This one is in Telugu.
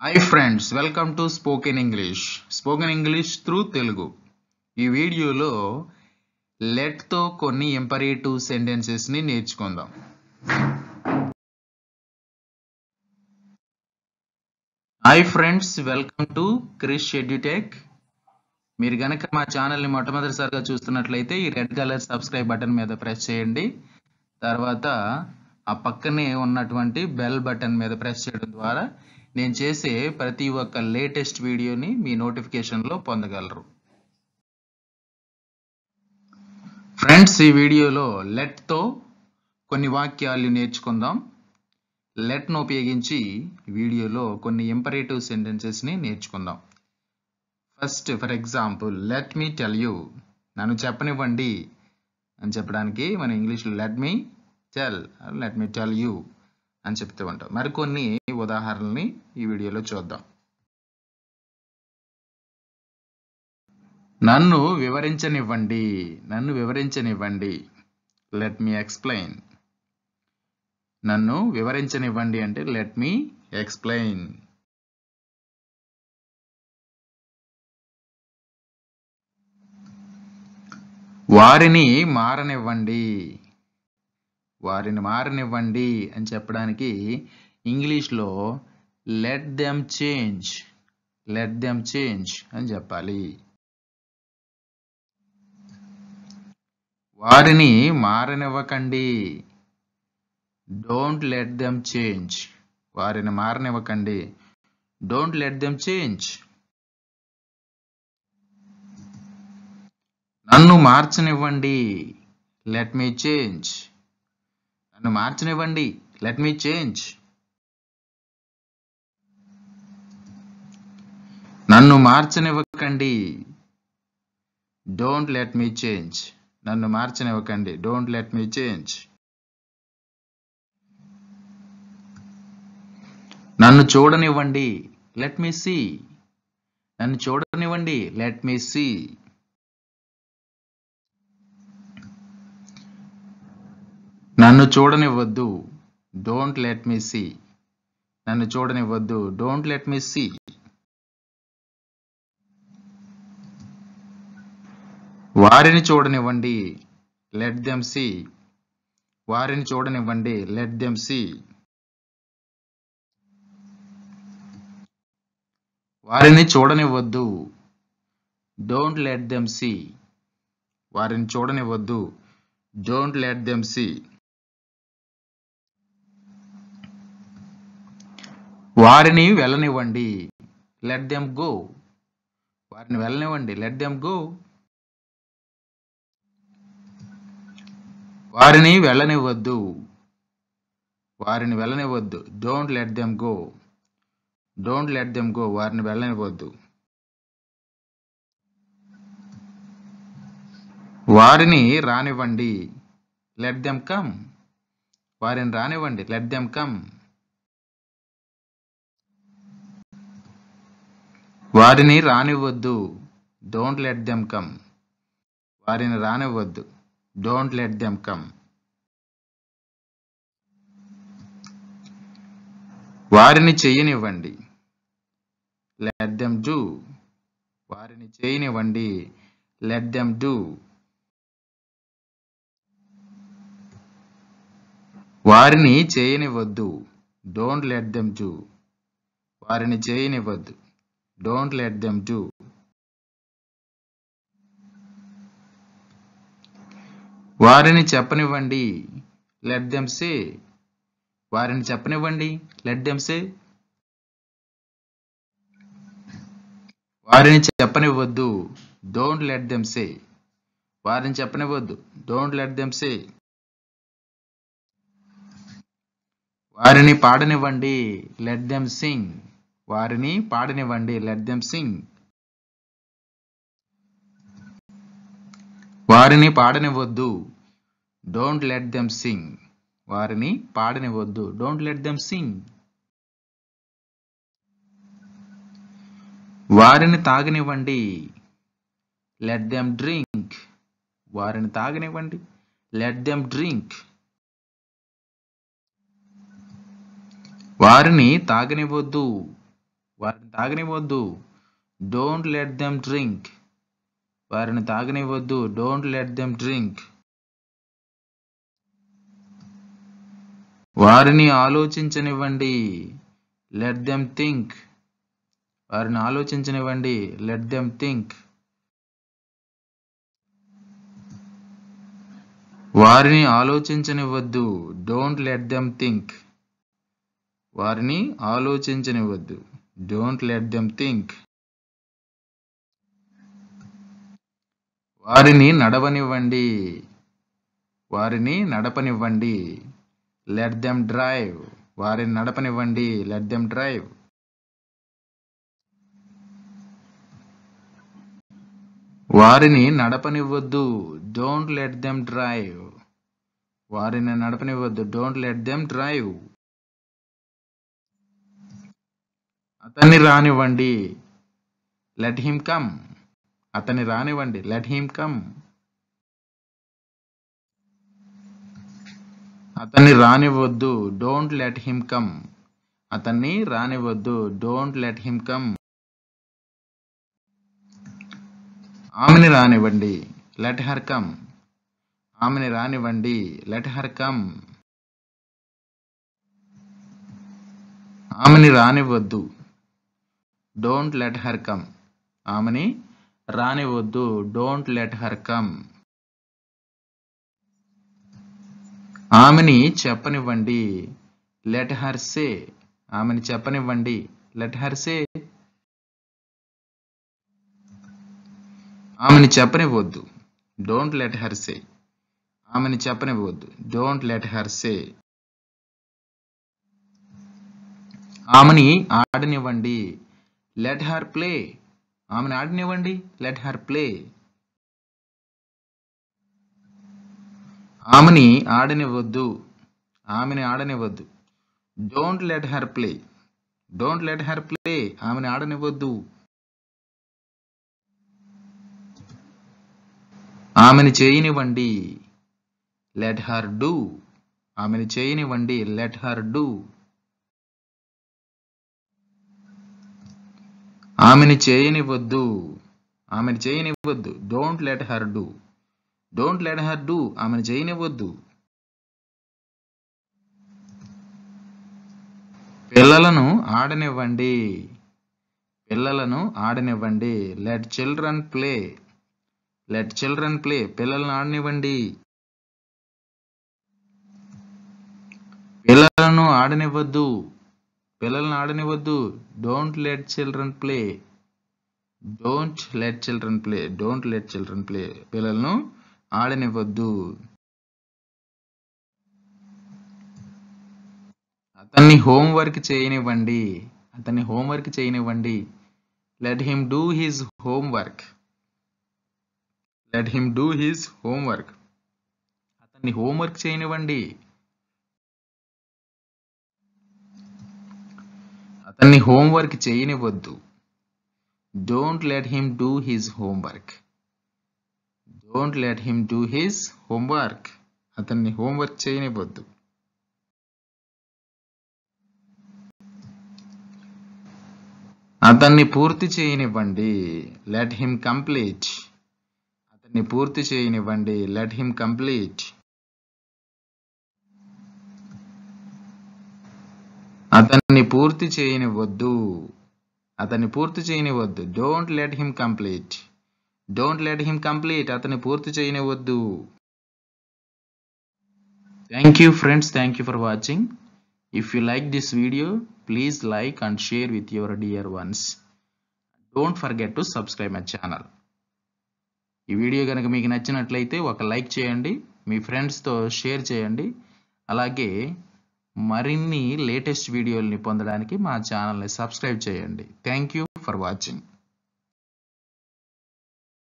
Hi friends, welcome to Spoken English through Telugu. ఈ వీడియోలో లెట్ తో కొన్ని ఇంపరేటివ్ సెంటెన్సెస్ ని నేర్చుకుందాం. Hi friends, welcome to Krish Edutech. మీరు గనక మా ఛానల్ ని మొట్టమొదటిసారిగా చూస్తున్నట్లయితే ఈ రెడ్ కలర్ సబ్స్క్రైబ్ బటన్ మీద ప్రెస్ చేయండి. తర్వాత ఆ పక్కనే ఉన్నటువంటి బెల్ బటన్ మీద ప్రెస్ చేయడం ద్వారా నేను చేసే ప్రతి ఒక్క లేటెస్ట్ వీడియోని మీ నోటిఫికేషన్లో పొందగలరు. ఫ్రెండ్స్, ఈ వీడియోలో లెట్ తో కొన్ని వాక్యాలు నేర్చుకుందాం. లెట్ ను ఉపయోగించి వీడియోలో కొన్ని ఇంపరేటివ్ సెంటెన్సెస్ ని నేర్చుకుందాం. First, for example, let me tell you, నన్ను చెప్పనివ్వండి అని చెప్పడానికి మనం ఇంగ్లీష్లో లెట్ మీ టెల్ యూ అని చెప్తూ ఉంటాం. మరికొన్ని ఉదాహరణల్ని ఈ వీడియోలో చూద్దాం. నన్ను వివరించనివ్వండి. Let me explain. నన్ను వివరించనివ్వండి అంటే లెట్ మీ ఎక్స్ప్లెయిన్. వారిని మారనివ్వండి అని చెప్పడానికి ఇంగ్లీష్లో లెట్ దెమ్ చేంజ్ అని చెప్పాలి. వారిని మారనివ్వకండి, డోంట్ లెట్ దెమ్ చేంజ్. వారిని మారనివ్వకండి, డోంట్ లెట్ దెమ్ చేంజ్. నన్ను మార్చనివ్వండి, లెట్ మీ చేంజ్. నన్ను మార్చనివ్వండి, లెట్ మీ చేంజ్. నన్ను మార్చనివ్వకండి, డోంట్ లెట్ మీ చేంజ్. నన్ను మార్చనివ్వకండి, డోంట్ లెట్ మీ చేంజ్. నన్ను చూడనివ్వండి, లెట్ మీ సీ. నన్ను చూడనివ్వండి, లెట్ మీ సీ. నన్ను చూడనివ్వద్దు, డోంట్ లెట్ మీ సీ. నన్ను చూడనివ్వద్దు, డోంట్ లెట్ మీ సీ. వారిని చూడనివ్వండి, లెట్ దెమ్ సీ. వారిని చూడనివ్వండి, లెట్ దెమ్ సీ. వారిని చూడనివ్వద్దు, డోంట్ లెట్ దెమ్ సీ. వారిని చూడనివ్వద్దు, డోంట్ లెట్ దెమ్ సీ. వారిని వెళ్ళనివ్వండి, లెట్ దెమ్ గో. వారిని వెళ్ళనివ్వండి, లెట్ దెమ్ గో. వారిని వెళ్ళనివ్వద్దు, don't let them go. Don't let them go. వారిని వెళ్ళనివ్వద్దు. వారిని రానివ్వండి, లెట్ దెమ్ కమ్. వారిని రానివ్వండి, లెట్ దెమ్ కమ్. వారిని రానివ్వద్దు, డోంట్ లెట్ దెమ్ కమ్. వారిని రానివ్వద్దు, డోంట్ లెట్ దెమ్ కమ్. వారిని చేయనివ్వండి, లెట్ దెమ్ డూ. వారిని చేయనివ్వండి, లెట్ దెమ్ డూ. వారిని చేయనివ్వద్దు, డోంట్ లెట్ దెమ్ డూ. వారిని చేయనివ్వద్దు, డోంట్ లెట్ దెమ్ డూ. వారిని చెప్పనివ్వండి, లెట్ దెమ్ సే. వారిని చెప్పనివ్వండి, లెట్ దెమ్ సే. వారిని చెప్పనివ్వద్దు, డోంట్ లెట్ దెమ్ సే. వారిని చెప్పనివ్వద్దు, డోంట్ లెట్ దెమ్ సే. వారిని పాడనివ్వండి, లెట్ దెమ్ సింగ్. వారిని పాడనివ్వండి, లెట్ దెమ్ సింగ్. వారిని పాడనివ్వద్దు, డోంట్ లెట్ దెమ్ సింగ్. వారిని పాడనివ్వద్దు, డోంట్ లెట్ దెమ్ సింగ్. వారిని తాగనివ్వండి, లెట్ దెమ్ డ్రింక్. వారిని తాగనివ్వండి, లెట్ దెమ్ డ్రింక్. వారిని తాగనివ్వద్దు, వారిని తాగనివ్వద్దు. Don't let them drink. వారిని తాగనివ్వద్దు. Don't let them drink. వారిని ఆలోచించనివ్వండి. Let them think. వారిని ఆలోచించనివ్వండి. Let them think. వారిని ఆలోచించనివ్వద్దు. Don't let them think. వారిని ఆలోచించనివ్వద్దు. Don't let them think. వారిని నడవనివ్వండి. వారిని నడపనివ్వండి. Let them drive. వారిని నడపనివ్వండి. Let them drive. వారిని నడపనివ్వద్దు. Don't let them drive. వారిని నడపనివ్వద్దు. Don't let them drive. అతన్ని రానివ్వండి. Let him come. అతన్ని రానివ్వండి. Let him come. అతన్ని రానివ్వద్దు. Don't let him come. అతన్ని రానివ్వద్దు. Don't let him come. ఆమెని రానివ్వండి. Let her come. ఆమెని రానివ్వండి. Let her come. ఆమెని రానివ్వద్దు. Don't let her come. ఆమెని రానివ్వద్దు. Don't let her come. ఆమెని చెప్పనివ్వండి. Let her say. ఆమెని చెప్పనివ్వండి. Let her say. ఆమెని చెప్పనివ్వద్దు. Don't let her say. ఆమెని చెప్పనివ్వద్దు. Don't let her say. ఆమెని ఆడనివ్వండి. Let her play. ఆమెని ఆడనివ్వండి. Let her play. ఆమెని ఆడనివ్వద్దు. ఆమెని ఆడనివ్వద్దు. Don't let her play. Don't let her play. ఆమెని ఆడనివ్వద్దు. ఆమెని చేయనివ్వండి. Let her do. ఆమెని చేయనివ్వండి. Let her do. ఆమెని చేయనివ్వద్దు. ఆమెని చేయనివ్వద్దు. Don't let her do. Don't let her do. ఆమెను చేయనివ్వద్దు. పిల్లలను ఆడనివ్వండి. పిల్లలను ఆడనివ్వండి. Let children play. Let children play. పిల్లలను ఆడనివ్వండి. పిల్లలను ఆడనివ్వద్దు. పిల్లలను ఆడనివ్వద్దు. Don't let children play. Don't let children play. Don't let children play. పిల్లలను ఆడనివ్వద్దు. అతన్ని హోంవర్క్ చేయనివ్వండి. అతన్ని హోంవర్క్ చేయనివ్వండి. Let him do his homework. Let him do his homework. అతన్ని హోంవర్క్ చేయనివ్వండి. అతన్ని హోంవర్క్ చేయనివ్వద్దు. Don't let him do his homework. Don't let him do his homework. అతన్ని హోంవర్క్ చేయనివ్వద్దు. అతన్ని పూర్తి చేయనివ్వండి. Let him complete. అతన్ని పూర్తి చేయనివ్వండి. Let him complete. అతన్ని పూర్తి చేయనివ్వద్దు. అతన్ని పూర్తి చేయనివ్వద్దు. Don't let him complete. Don't let him complete. అతన్ని పూర్తి చేయనివ్వద్దు. Thank you friends. Thank you for watching. If you like this video, please like and share with your dear ones. Don't forget to subscribe my channel. ఈ వీడియో కనుక మీకు నచ్చినట్లయితే ఒక లైక్ చేయండి. మీ ఫ్రెండ్స్తో షేర్ చేయండి. అలాగే మరిన్ని లేటెస్ట్ వీడియోల్ని పొందడానికి మా ఛానల్ని సబ్స్క్రైబ్ చేయండి. Thank you for watching.